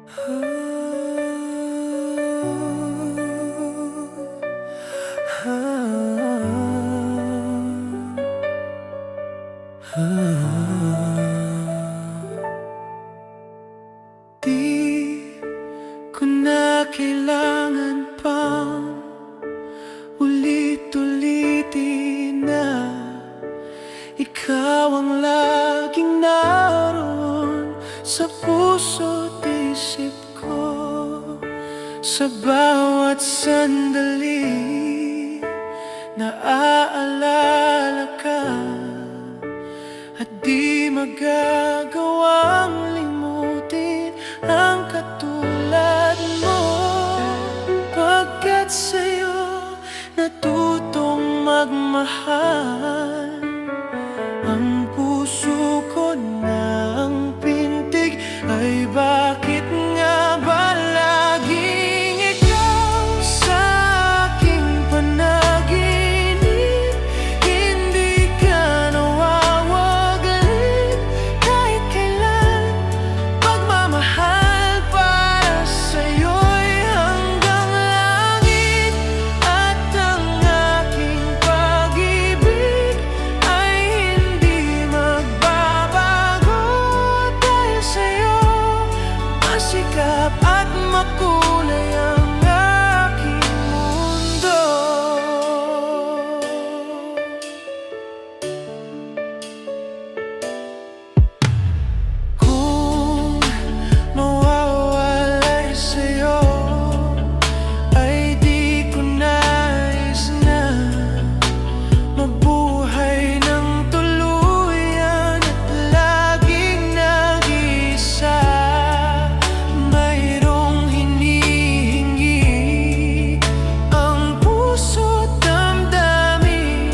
Di ko na kailangan pang ulit-ulitin na ikaw ang laging naroon sa puso't isip ko. Sa bawat sandali naaalala ka, at di magagawang limutin ang katulad mo. Pagkat sa'yo natutong magmahal, ang puso ko ng pintig ay bakit nga ba laging ikaw sa aking panaginip? Hindi ka nawawaglit kahit kailan. Pagmamahal para sa'yo'y hanggang langit, at ang aking pag-ibig ay hindi magbabago. Dahil sa'yo masikap at makulay ang aking mundo. Kung mawawalay sa'yo ay di ko nais na mabuhay ng tuluyan at laging nag-iisa. Mayroong hinihingi ang puso't damdamin.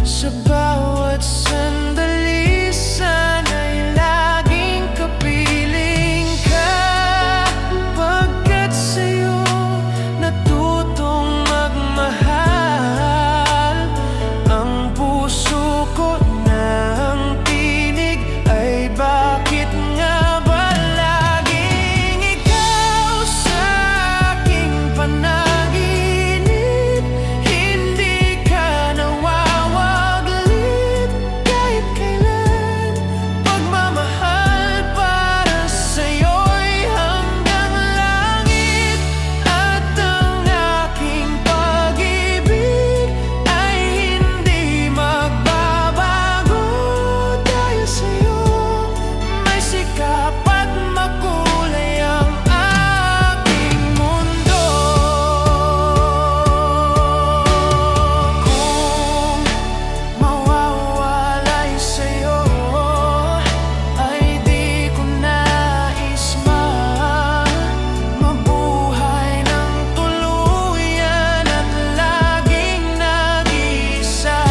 Sa bawat sandali sana'y laging kapiling ka. Pagkat sa'yo natutong magmahal, ang puso ko ng tinig ay bakit nga ba laging ikaw sa aking panaginip? Hindi ka nawawaglit kahit kailan. Pagmamahal para sa'yo'y hanggang langit, at ang aking pag-ibig ay hindi magbabago. Dahil sa'yo may sikap at makulay ang aking mundo. Kung mawawalay sa'yo ay di ko nais mabuhay ng tuluyan at laging nag-iisa.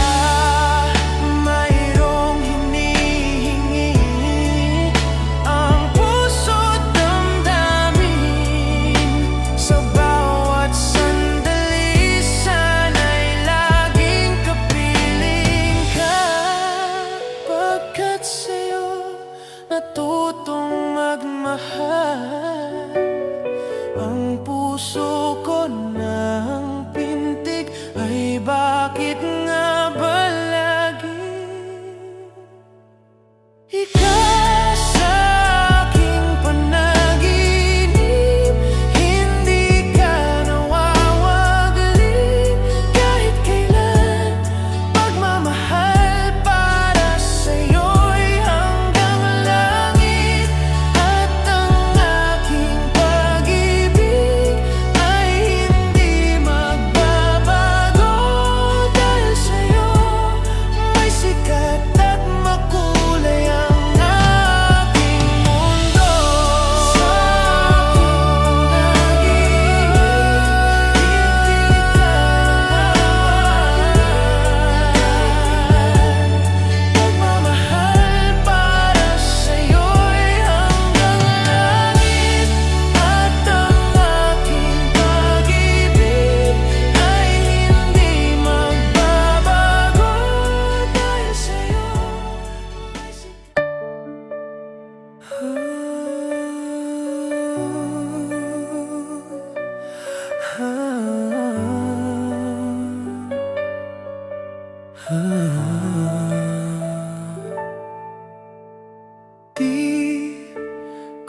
Mayroong hinihingi ang puso't damdamin. Sa bawat sandali sana'y laging kapiling ka. Pagkat sa'yo natutong magmahal, ang puso ko ng pintig ay bakit nga ba laging ikaw sa aking panaginip? Hindi ka nawawaglit kahit kailan. Pagmamahal para sa'yo'y hanggang langit, at ang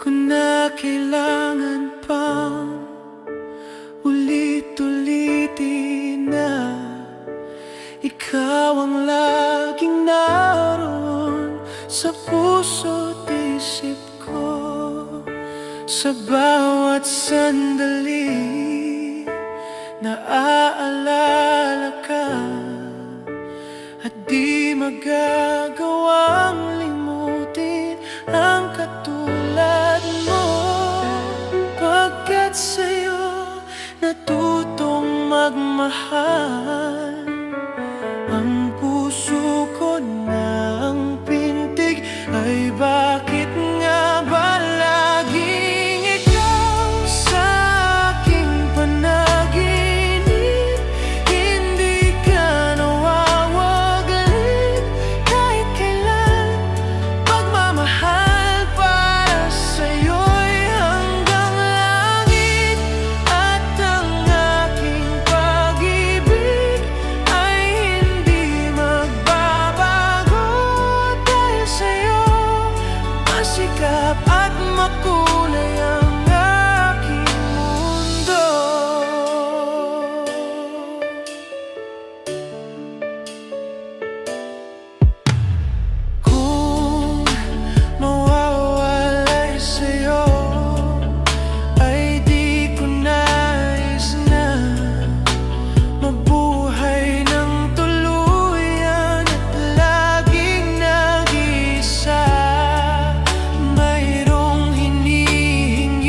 ko na kailangan pang ulit-ulitin na ikaw ang laging naroon sa puso't isip ko. Sa bawat sandali naaalala ka, at di magagawang limutin ang katulad mo. Pagkat sa'yo natutong magmahal, ang puso ko na ang pintig ay bakit nga ba laging ikaw sa aking panaginip? Hindi ka nawawaglit kahit kailan. Pagmamahal para sa'yo'y hanggang langit, at ang aking pag-ibig ay hindi magbabago. Dahil sa'yo masikap at makulay ang aking mundo. Kung mawawalay sa'yo ay di ko nais na mabuhay ng tuluyan at laging nag-iisa. Mayroong hinihingi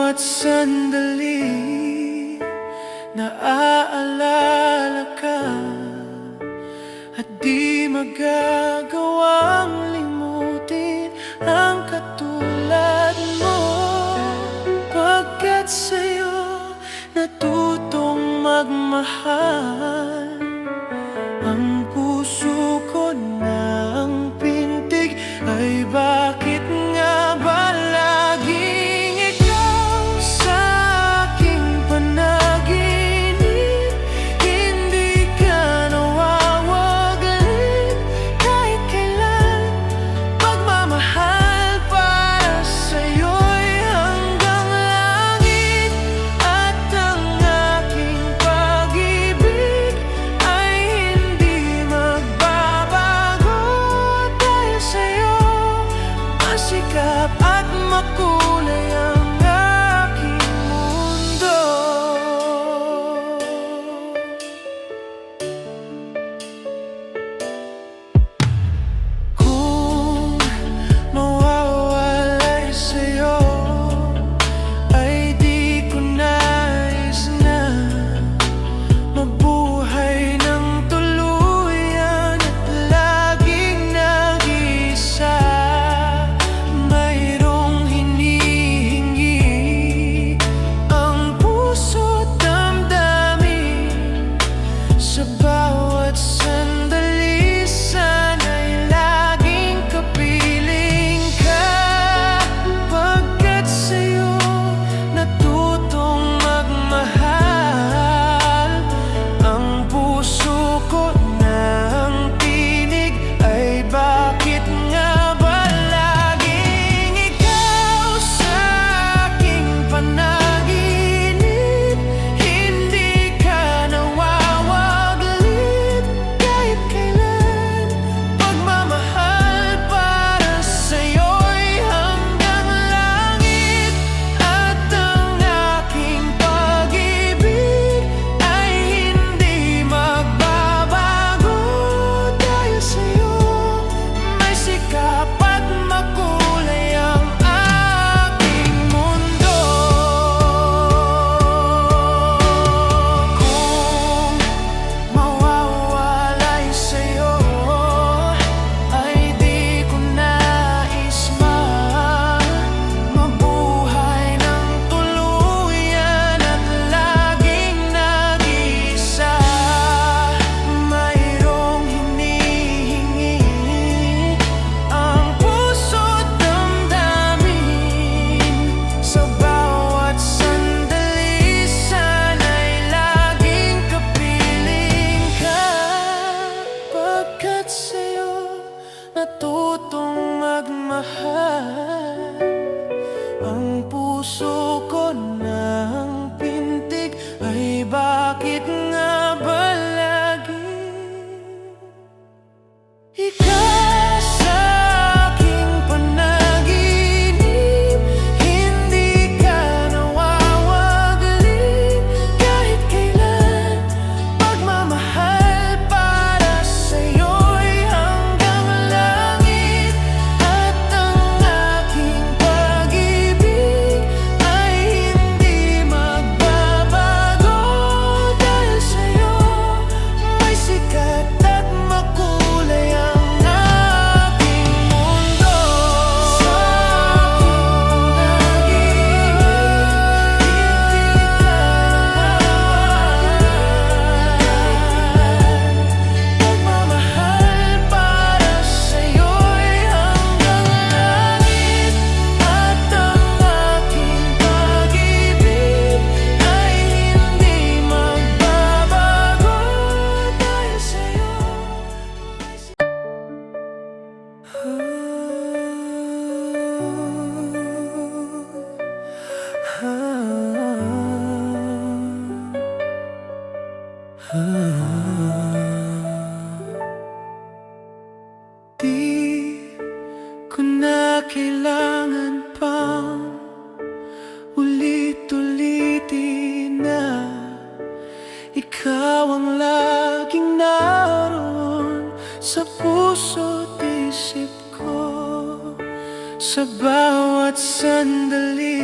bawat sandali naaalala ka, at di magagawang limutin ang katulad mo. Pagkat sa'yo natutong magmahal, ang puso ko ng pintig ay bakit nga ba laging ikaw sa aking panaginip? Hindi ka nawawaglit kahit kailan. Pagmamahal para sa'yo'y hanggang langit, at ang aking pag-ibig ay hindi magbabago. Dahil sa'yo masikap at makulay ang aking mundo. Kung mawawalay sa'yo ay di ko nais na mabuhay ng tuluyan at laging nag-iisa. Mayroong hinihingi ang puso't damdamin, sa bawat sandali sana'y laging kapiling ka. Pagkat sa'yo natutong magmahal, ang puso ko ng tinig ay bakit nga ba laging ikaw sa aking panaginip? Hindi ka nawawaglit kahit kailan. Pagmamahal para sa'yo'y hanggang langit, at ang aking pag-ibig ay hindi magbabago. Dahil sa'yo may sikap at makulay ang aking mundo. Kung mawawalay sa'yo ay di ko nais mabuhay ng tuluyan at laging nag-iisa. Mayroong hinihingi ang puso't damdamin, sa bawat sandali sana'y laging kapiling ka. Pagkat sa'yo natutong magmahal, ang puso ko ng pintig ay bakit nga ba laging ikaw sa aking panaginip? Hindi ka nawawaglit kahit kailan. Pagmamahal para sa'yo'y hanggang langit, at ang aking pag-ibig ay hindi magbabago. Dahil sa'yo may sikat at makulay ang aking mundo. Sa aking panaginip, hindi ka nawawaglit. Pagmamahal para sa'yo'y hanggang langit, at ang aking pag-ibig ay hindi magbabago. Dahil sa'yo di ko na kailangan pang ulit-ulitin na ikaw ang laging naroon sa puso't isip ko. Sa bawat sandali